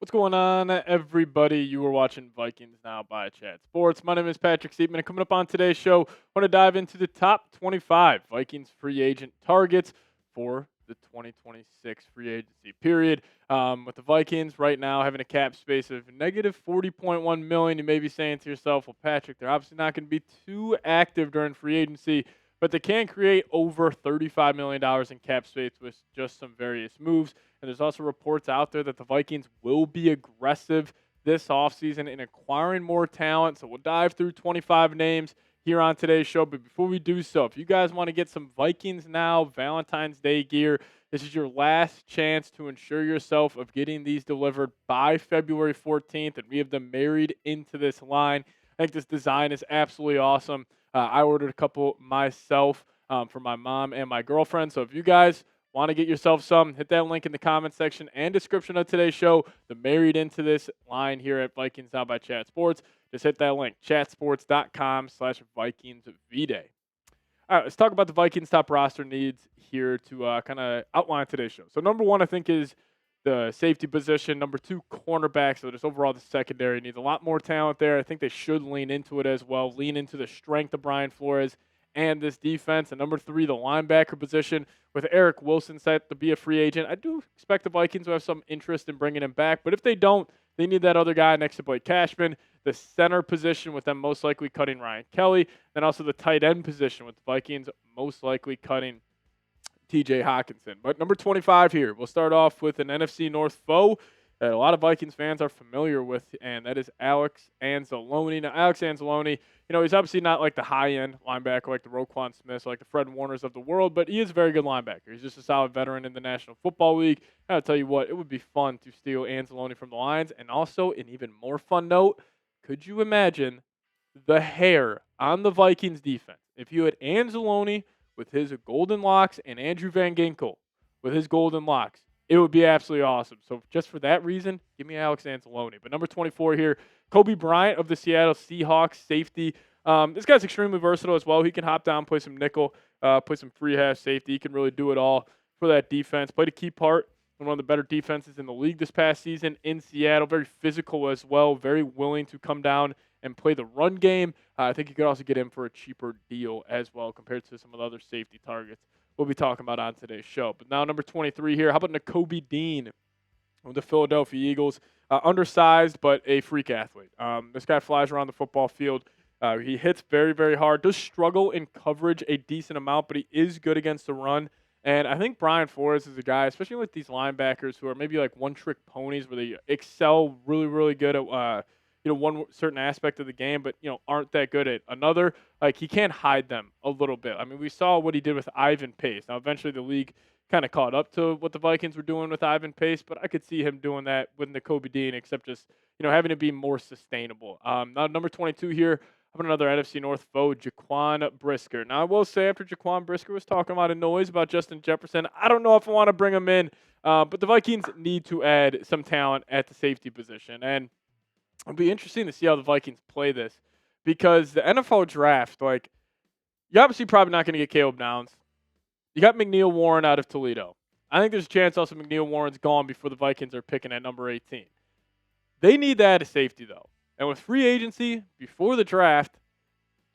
What's going on, everybody? You are watching Vikings Now by Chat Sports. My name is Patrick Siepman, and coming up on today's show, I want to dive into the top 25 Vikings free agent targets for the 2026 free agency period. With the Vikings right now having a cap space of negative 40.1 million, you may be saying to yourself, "Well, Patrick, they're obviously not going to be too active during free agency." But they can create over $35 million in cap space with just some various moves. And there's also reports out there that the Vikings will be aggressive this offseason in acquiring more talent. So we'll dive through 25 names here on today's show. But before we do so, if you guys want to get some Vikings Now Valentine's Day gear, this is your last chance to ensure yourself of getting these delivered by February 14th. And we have them married into this line. I think this design is absolutely awesome. I ordered a couple myself for my mom and my girlfriend. So if you guys want to get yourself some, hit that link in the comment section and description of today's show. The married into this line here at Vikings Now by Chat Sports. Just hit that link, chatsports.com/VikingsVday. All right, let's talk about the Vikings' top roster needs here to kind of outline today's show. So number one, I think, is the safety position. Number two, cornerback. So just overall the secondary needs a lot more talent there. I think they should lean into it as well, lean into the strength of Brian Flores and this defense. And number three, the linebacker position with Eric Wilson set to be a free agent. I do expect the Vikings to have some interest in bringing him back, but if they don't, they need that other guy next to Blake Cashman. The center position with them most likely cutting Ryan Kelly. Then also the tight end position with the Vikings most likely cutting TJ Hawkinson. But number 25 here, we'll start off with an NFC North foe that a lot of Vikings fans are familiar with, and that is Alex Anzalone. Now, Alex Anzalone, he's obviously not like the high-end linebacker like the Roquan Smiths, like the Fred Warners of the world, but he is a very good linebacker. He's just a solid veteran in the National Football League. And I'll tell you what, it would be fun to steal Anzalone from the Lions. And also, an even more fun note, could you imagine the hair on the Vikings defense if you had Anzalone with his golden locks and Andrew Van Ginkel with his golden locks? It would be absolutely awesome. So just for that reason, give me Alex Anzalone. But number 24 here, Kobe Bryant of the Seattle Seahawks, safety. This guy's extremely versatile as well. He can hop down, play some nickel, play some free half safety. He can really do it all for that defense. Played a key part in one of the better defenses in the league this past season in Seattle. Very physical as well. Very willing to come down and play the run game. I think you could also get him for a cheaper deal as well compared to some of the other safety targets we'll be talking about on today's show. But now number 23 here, how about Nakobe Dean of the Philadelphia Eagles? Undersized, but a freak athlete. This guy flies around the football field. He hits very, very hard. Does struggle in coverage a decent amount, but he is good against the run. And I think Brian Flores is a guy, especially with these linebackers who are maybe like one-trick ponies where they excel really, really good at one certain aspect of the game, but, aren't that good at another. Like, he can't hide them a little bit. I mean, we saw what he did with Ivan Pace. Now, eventually the league kind of caught up to what the Vikings were doing with Ivan Pace, but I could see him doing that with Nakobe Dean, except just, having to be more sustainable. Now, number 22 here, how about another NFC North foe, Jaquan Brisker. Now, I will say after Jaquan Brisker was talking a lot of noise about Justin Jefferson, I don't know if I want to bring him in, but the Vikings need to add some talent at the safety position. And it'll be interesting to see how the Vikings play this because the NFL draft, you're obviously probably not going to get Caleb Downs. You got McNeil Warren out of Toledo. I think there's a chance also McNeil Warren's gone before the Vikings are picking at number 18. They need that as safety, though. And with free agency before the draft,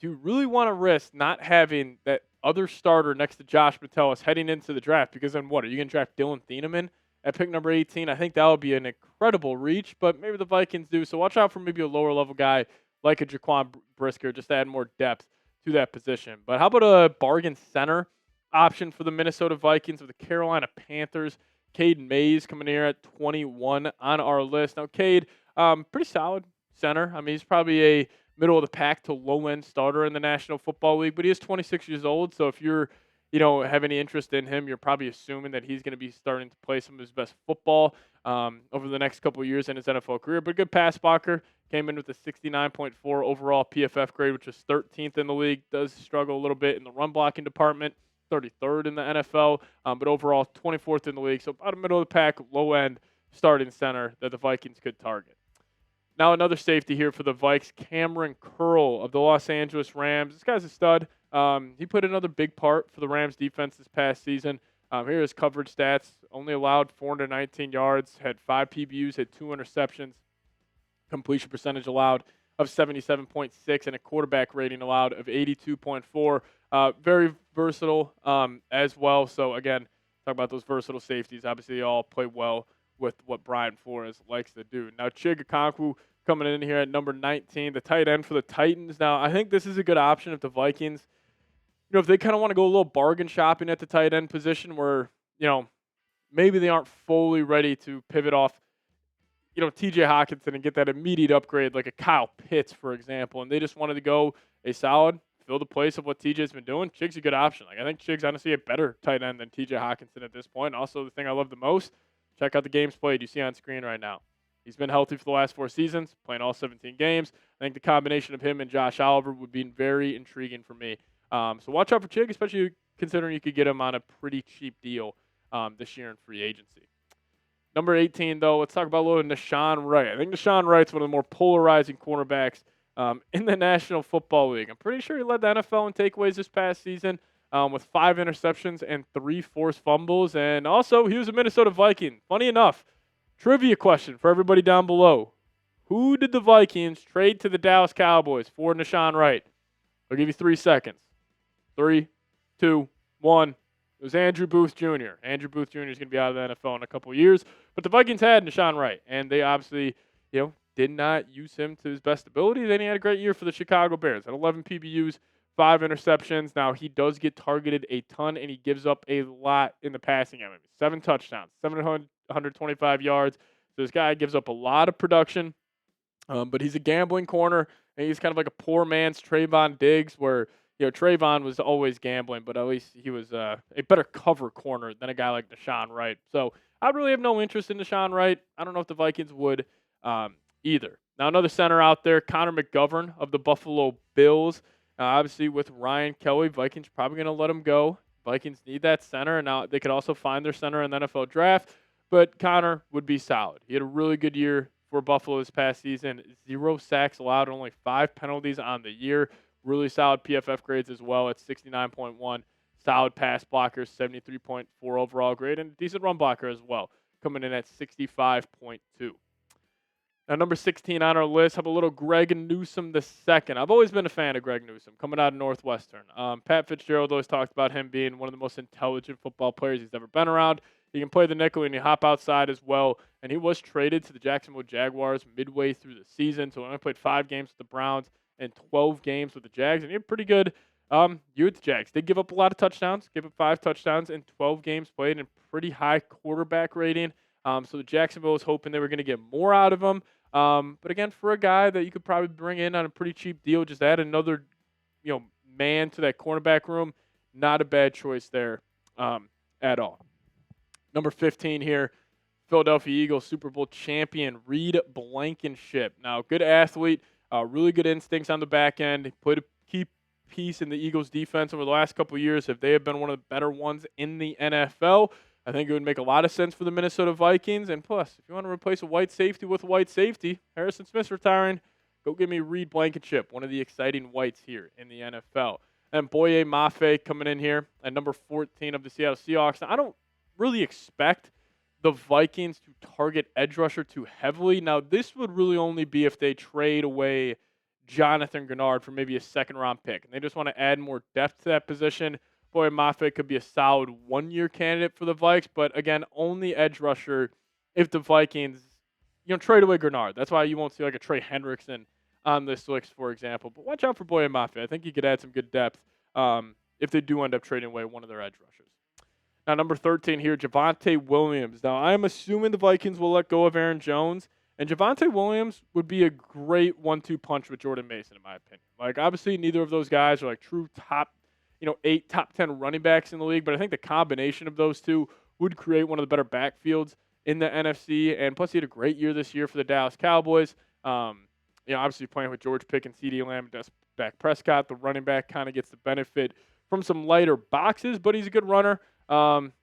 do you really want to risk not having that other starter next to Josh Metellus heading into the draft? Because then what? Are you going to draft Dylan Thieneman at pick number 18? I think that would be an incredible reach, but maybe the Vikings do. So watch out for maybe a lower level guy like a Jaquan Brisker, just to add more depth to that position. But how about a bargain center option for the Minnesota Vikings with the Carolina Panthers? Cade Mays coming here at 21 on our list. Now, Cade, pretty solid center. I mean, he's probably a middle of the pack to low end starter in the National Football League, but he is 26 years old. So if you're have any interest in him, you're probably assuming that he's going to be starting to play some of his best football over the next couple of years in his NFL career. But good pass blocker. Came in with a 69.4 overall PFF grade, which is 13th in the league. Does struggle a little bit in the run blocking department, 33rd in the NFL, but overall 24th in the league. So about a middle of the pack, low end starting center that the Vikings could target. Now another safety here for the Vikes, Cameron Curl of the Los Angeles Rams. This guy's a stud. He put another big part for the Rams defense this past season. Here are his coverage stats. Only allowed 419 yards, had 5 PBUs, had 2 interceptions, completion percentage allowed of 77.6, and a quarterback rating allowed of 82.4. Very versatile as well. So, again, talk about those versatile safeties. Obviously, they all play well with what Brian Flores likes to do. Now, Chig Okonkwo coming in here at number 19, the tight end for the Titans. Now, I think this is a good option if the Vikings, if they kind of want to go a little bargain shopping at the tight end position where, maybe they aren't fully ready to pivot off, TJ Hawkinson and get that immediate upgrade like a Kyle Pitts, for example, and they just wanted to go a solid, fill the place of what TJ's been doing. Chig's a good option. Like, I think Chig's honestly a better tight end than TJ Hawkinson at this point. Also, the thing I love the most, check out the games played you see on screen right now. He's been healthy for the last 4 seasons, playing all 17 games. I think the combination of him and Josh Oliver would be very intriguing for me. So watch out for Chig, especially considering you could get him on a pretty cheap deal this year in free agency. Number 18, though, let's talk about a little Nahshon Wright. I think Nahshon Wright's one of the more polarizing cornerbacks in the National Football League. I'm pretty sure he led the NFL in takeaways this past season with 5 interceptions and 3 forced fumbles. And also, he was a Minnesota Viking. Funny enough, trivia question for everybody down below. Who did the Vikings trade to the Dallas Cowboys for Nahshon Wright? I'll give you 3 seconds. 3, 2, 1. It was Andrew Booth Jr. Andrew Booth Jr. is going to be out of the NFL in a couple of years. But the Vikings had Nahshon Wright, and they obviously, did not use him to his best ability. Then he had a great year for the Chicago Bears. Had 11 PBUs, 5 interceptions. Now, he does get targeted a ton, and he gives up a lot in the passing game. 7 touchdowns, 725 yards. So this guy gives up a lot of production, but he's a gambling corner, and he's kind of like a poor man's Trayvon Diggs, where Trayvon was always gambling, but at least he was a better cover corner than a guy like Nahshon Wright. So I really have no interest in Nahshon Wright. I don't know if the Vikings would either. Now, another center out there, Connor McGovern of the Buffalo Bills. Obviously, with Ryan Kelly, Vikings probably going to let him go. Vikings need that center, and now they could also find their center in the NFL draft, but Connor would be solid. He had a really good year for Buffalo this past season. 0 sacks allowed, only 5 penalties on the year. Really solid PFF grades as well at 69.1. Solid pass blockers, 73.4 overall grade, and a decent run blocker as well, coming in at 65.2. Now, number 16 on our list, have a little Greg Newsome II. I've always been a fan of Greg Newsome, coming out of Northwestern. Pat Fitzgerald always talked about him being one of the most intelligent football players he's ever been around. He can play the nickel and he hop outside as well. And he was traded to the Jacksonville Jaguars midway through the season, so he only played 5 games with the Browns and 12 games with the Jags, and he had pretty good year with the Jags. They give up a lot of touchdowns, give up 5 touchdowns in 12 games played, and pretty high quarterback rating. So the Jacksonville was hoping they were going to get more out of him. But again, for a guy that you could probably bring in on a pretty cheap deal, just add another, man to that cornerback room, not a bad choice there at all. Number 15 here, Philadelphia Eagles Super Bowl champion Reed Blankenship. Now, good athlete. Really good instincts on the back end. He played a key piece in the Eagles' defense over the last couple of years. If they have been one of the better ones in the NFL, I think it would make a lot of sense for the Minnesota Vikings. And plus, if you want to replace a white safety with a white safety, Harrison Smith's retiring, go give me Reed Blankenship, one of the exciting whites here in the NFL. And Boye Mafe coming in here at number 14 of the Seattle Seahawks. Now, I don't really expect the Vikings to target edge rusher too heavily. Now, this would really only be if they trade away Jonathan Grenard for maybe a 2nd-round pick, and they just want to add more depth to that position. Boy, Mafe could be a solid 1-year candidate for the Vikes, but again, only edge rusher if the Vikings, trade away Grenard. That's why you won't see like a Trey Hendrickson on this list, for example. But watch out for Boye Mafe. I think he could add some good depth if they do end up trading away one of their edge rushers. Now, number 13 here, Javonte Williams. Now, I'm assuming the Vikings will let go of Aaron Jones, and Javonte Williams would be a great 1-2 punch with Jordan Mason, in my opinion. Like, obviously, neither of those guys are like true top, 8, top 10 running backs in the league, but I think the combination of those two would create one of the better backfields in the NFC, and plus he had a great year this year for the Dallas Cowboys. Obviously playing with George Pickens, CeeDee Lamb, and Dak Prescott, the running back kind of gets the benefit from some lighter boxes, but he's a good runner.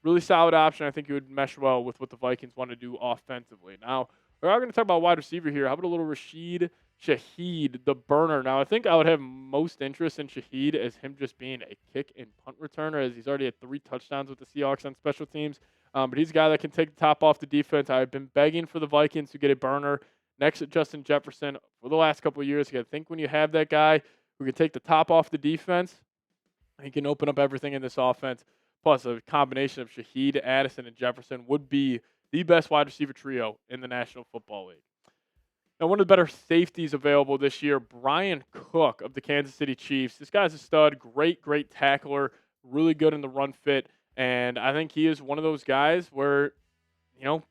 Really solid option. I think he would mesh well with what the Vikings want to do offensively. Now, we're going to talk about wide receiver here. How about a little Rashid Shaheed, the burner. Now, I think I would have most interest in Shaheed as him just being a kick and punt returner, as he's already had 3 touchdowns with the Seahawks on special teams. But he's a guy that can take the top off the defense. I've been begging for the Vikings to get a burner next to Justin Jefferson for the last couple of years. I think when you have that guy who can take the top off the defense, he can open up everything in this offense. Plus, a combination of Shaheed, Addison, and Jefferson would be the best wide receiver trio in the National Football League. Now, one of the better safeties available this year, Brian Cook of the Kansas City Chiefs. This guy's a stud, great tackler, really good in the run fit, and I think he is one of those guys where,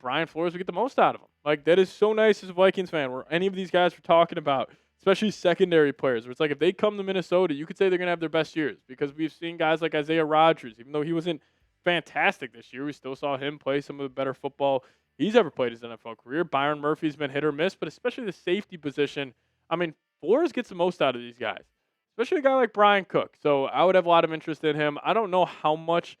Brian Flores would get the most out of him. Like, that is so nice as a Vikings fan, where any of these guys we're talking about, especially secondary players, where it's like if they come to Minnesota, you could say they're going to have their best years, because we've seen guys like Isaiah Rodgers, even though he wasn't fantastic this year, we still saw him play some of the better football he's ever played his NFL career. Byron Murphy's been hit or miss, but especially the safety position. I mean, Flores gets the most out of these guys, especially a guy like Brian Cook. So I would have a lot of interest in him. I don't know how much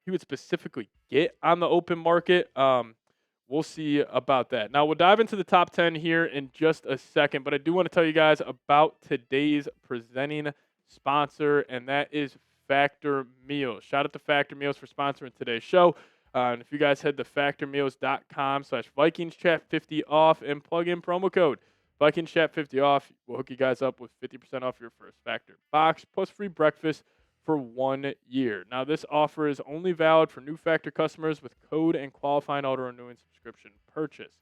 he would specifically get on the open market. We'll see about that. Now, we'll dive into the top 10 here in just a second, but I do want to tell you guys about today's presenting sponsor, and that is Factor Meals. Shout out to Factor Meals for sponsoring today's show. And if you guys head to factormeals.com/VikingsChat50 off and plug in promo code VikingsChat50 off, we'll hook you guys up with 50% off your first Factor box plus free breakfast for 1 year. Now, this offer is only valid for new Factor customers with code and qualifying auto-renewing subscription purchase.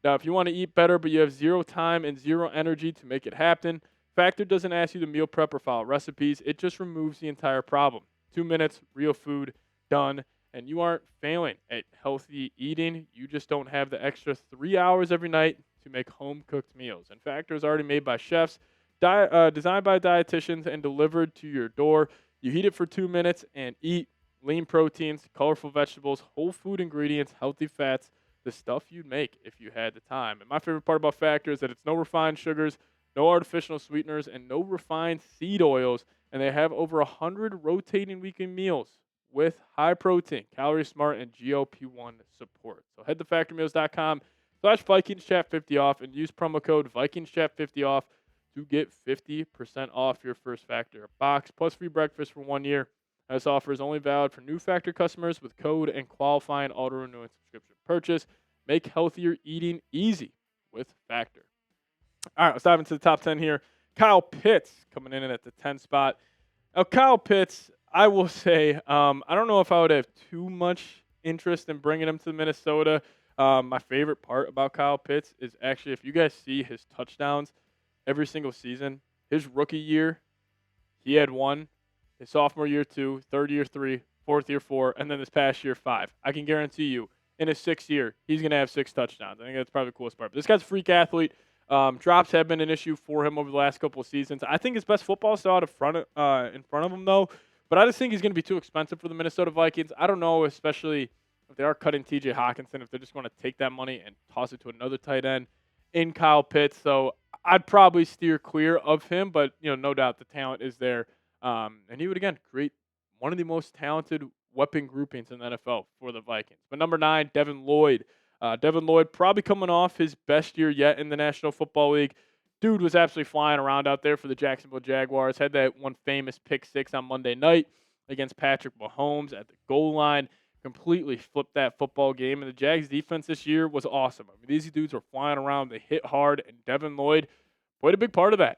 Now, if you want to eat better but you have zero time and zero energy to make it happen, Factor doesn't ask you to meal prep or follow recipes. It just removes the entire problem. 2 minutes, real food, done. And you aren't failing at healthy eating. You just don't have the extra 3 hours every night to make home-cooked meals. And Factor is already made by chefs, designed by dietitians, and delivered to your door. You heat it for 2 minutes and eat lean proteins, colorful vegetables, whole food ingredients, healthy fats, the stuff you'd make if you had the time. And my favorite part about Factor is that it's no refined sugars, no artificial sweeteners, and no refined seed oils. And they have over 100 rotating weekly meals with high protein, calorie smart, and GLP-1 support. So head to factormeals.com/VikingsChat50 off and use promo code VikingsChat50 off to get 50% off your first Factor box plus free breakfast for 1 year. This offer is only valid for new Factor customers with code and qualifying auto-renewing subscription purchase. Make healthier eating easy with Factor. All right, let's dive into the top 10 here. Kyle Pitts coming in at the 10 spot. Now, Kyle Pitts, I will say, I don't know if I would have too much interest in bringing him to Minnesota. My favorite part about Kyle Pitts is actually, if you guys see his touchdowns every single season, his rookie year, he had 1, his sophomore year 2, third year 3, fourth year 4, and then this past year 5. I can guarantee you, in his 6th year, he's going to have 6 touchdowns. I think that's probably the coolest part. But this guy's a freak athlete. Drops have been an issue for him over the last couple of seasons. I think his best football is still out in front of him, though. But I just think he's going to be too expensive for the Minnesota Vikings. I don't know, especially if they are cutting T.J. Hawkinson, if they're just going to take that money and toss it to another tight end in Kyle Pitts. So I'd probably steer clear of him, but no doubt the talent is there. And he would, again, create one of the most talented weapon groupings in the NFL for the Vikings. But number 9, Devin Lloyd. Devin Lloyd probably coming off his best year yet in the National Football League. Dude was absolutely flying around out there for the Jacksonville Jaguars. Had that one famous pick 6 on Monday night against Patrick Mahomes at the goal line. Completely flipped that football game. And the Jags defense this year was awesome. I mean, these dudes were flying around. They hit hard. And Devin Lloyd played a big part of that.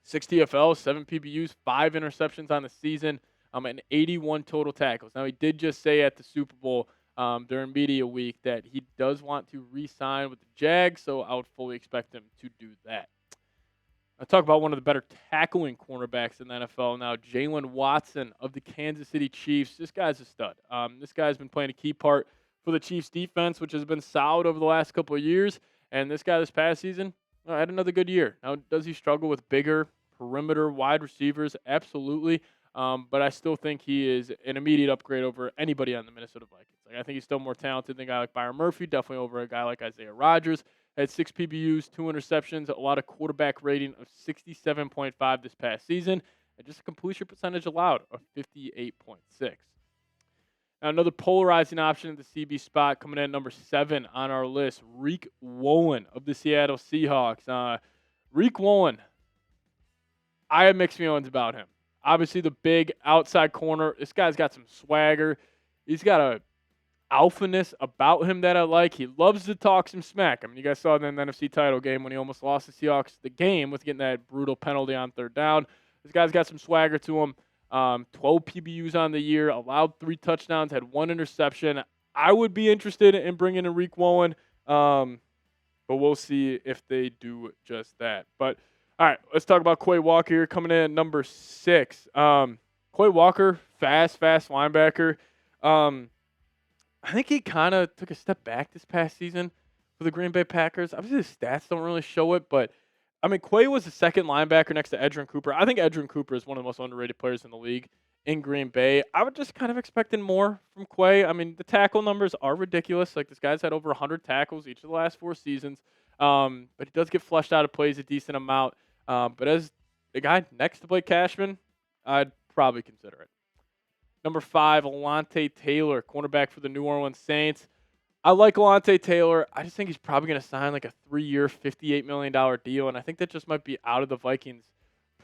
6 TFLs, 7 PBUs, 5 interceptions on the season, and 81 total tackles. Now, he did just say at the Super Bowl during media week that he does want to re-sign with the Jags, so I would fully expect him to do that. I'll talk about one of the better tackling cornerbacks in the NFL now, Jalen Watson of the Kansas City Chiefs. This guy's a stud. This guy's been playing a key part for the Chiefs defense, which has been solid over the last couple of years. And this guy this past season had another good year. Now, does he struggle with bigger perimeter wide receivers? Absolutely. But I still think he is an immediate upgrade over anybody on the Minnesota Vikings. I think he's still more talented than a guy like Byron Murphy, definitely over a guy like Isaiah Rodgers. Had 6 PBUs, 2 interceptions, a lot of quarterback rating of 67.5 this past season, and just a completion percentage allowed of 58.6. Now, another polarizing option at the CB spot coming in at number 7 on our list, Reek Woolen of the Seattle Seahawks. Reek Woolen, I have mixed feelings about him. Obviously, the big outside corner. This guy's got some swagger. He's got a alphaness about him that I like. He loves to talk some smack. I mean, you guys saw it in the NFC title game when he almost lost the Seahawks the game with getting that brutal penalty on third down. This guy's got some swagger to him. 12 PBUs on the year, allowed 3 touchdowns, had 1 interception. I would be interested in bringing in Reek Woolen, but we'll see if they do just that. But, all right, let's talk about Quay Walker here coming in at number 6. Quay Walker, fast linebacker. I think he kind of took a step back this past season for the Green Bay Packers. Obviously, his stats don't really show it, but I mean, Quay was the second linebacker next to Edgerrin Cooper. I think Edgerrin Cooper is one of the most underrated players in the league in Green Bay. I would just kind of expecting more from Quay. I mean, the tackle numbers are ridiculous. Like, this guy's had over 100 tackles each of the last 4 seasons. But he does get flushed out of plays a decent amount. But as the guy next to Blake Cashman, I'd probably consider it. Number 5, Alontae Taylor, cornerback for the New Orleans Saints. I like Alontae Taylor. I just think he's probably going to sign like a 3-year, $58 million deal, and I think that just might be out of the Vikings'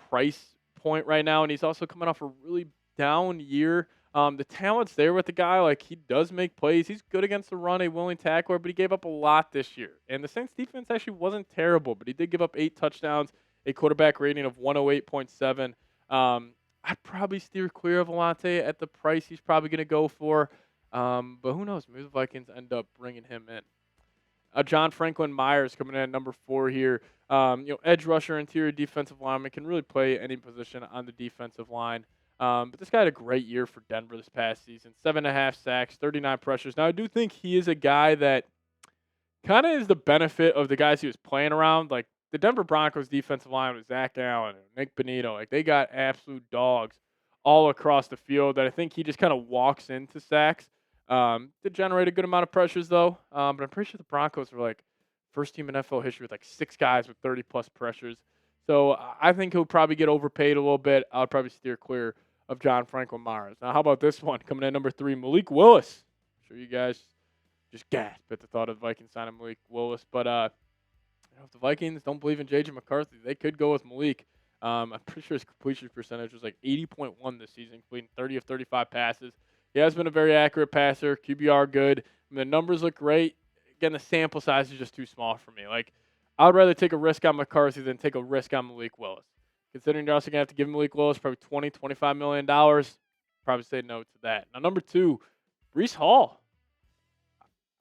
price point right now, and he's also coming off a really down year. The talent's there with the guy. Like, he does make plays. He's good against the run, a willing tackler, but he gave up a lot this year. And the Saints defense actually wasn't terrible, but he did give up 8 touchdowns, a quarterback rating of 108.7. I'd probably steer clear of Alontae at the price he's probably going to go for. But who knows? Maybe the Vikings end up bringing him in. John Franklin Myers coming in at number 4 here. Edge rusher, interior defensive lineman, can really play any position on the defensive line. But this guy had a great year for Denver this past season. 7.5 sacks, 39 pressures. Now, I do think he is a guy that kind of is the benefit of the guys he was playing around. Like, the Denver Broncos defensive line with Zach Allen and Nick Bonito, like, they got absolute dogs all across the field that I think he just kind of walks into sacks. Did generate a good amount of pressures, though. But I'm pretty sure the Broncos were, like, first team in NFL history with, like, 6 guys with 30-plus pressures. So I think he'll probably get overpaid a little bit. I'll probably steer clear of John Franklin Myers. Now, how about this one? Coming in at number 3, Malik Willis. I'm sure you guys just gasped at the thought of the Vikings signing Malik Willis. But if the Vikings don't believe in J.J. McCarthy, they could go with Malik. I'm pretty sure his completion percentage was like 80.1 this season, completing 30 of 35 passes. He has been a very accurate passer. QBR good. The numbers look great. Again, the sample size is just too small for me. Like, I would rather take a risk on McCarthy than take a risk on Malik Willis. Considering you're also going to have to give Malik Willis probably $20, $25 million, probably say no to that. Now, number 2, Breece Hall.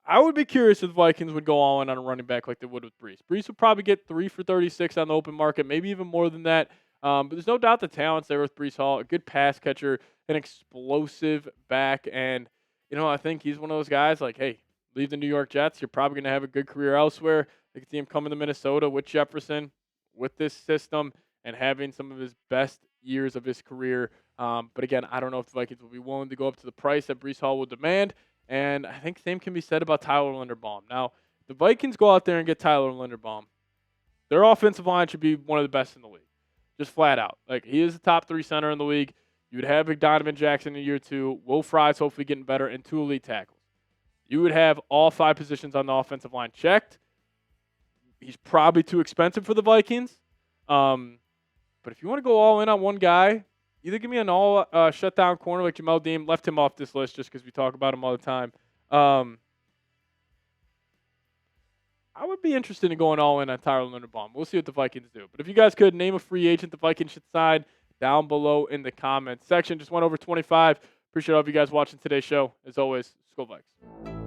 I would be curious if the Vikings would go all in on a running back like they would with Breece. Breece would probably get 3 for 36 on the open market, maybe even more than that. But there's no doubt the talent's there with Breece Hall. A good pass catcher, an explosive back. And, I think he's one of those guys like, hey, leave the New York Jets. You're probably going to have a good career elsewhere. I could see him coming to Minnesota with Jefferson, with this system, and having some of his best years of his career. But again, I don't know if the Vikings will be willing to go up to the price that Breece Hall will demand. And I think same can be said about Tyler Linderbaum. Now, the Vikings go out there and get Tyler Linderbaum. Their offensive line should be one of the best in the league. Just flat out. Like, he is the top 3 center in the league. You would have Donovan Jackson in year 2. Will Fry's hopefully getting better, and 2 elite tackles. You would have all 5 positions on the offensive line checked. He's probably too expensive for the Vikings. But if you want to go all in on one guy, either give me an all shutdown corner like Jamel Dean. Left him off this list just because we talk about him all the time. I would be interested in going all in on Tyler Linderbaum. We'll see what the Vikings do. But if you guys could name a free agent the Vikings should sign, down below in the comments section. Just went over 25. Appreciate all of you guys watching today's show. As always, Skol Vikes.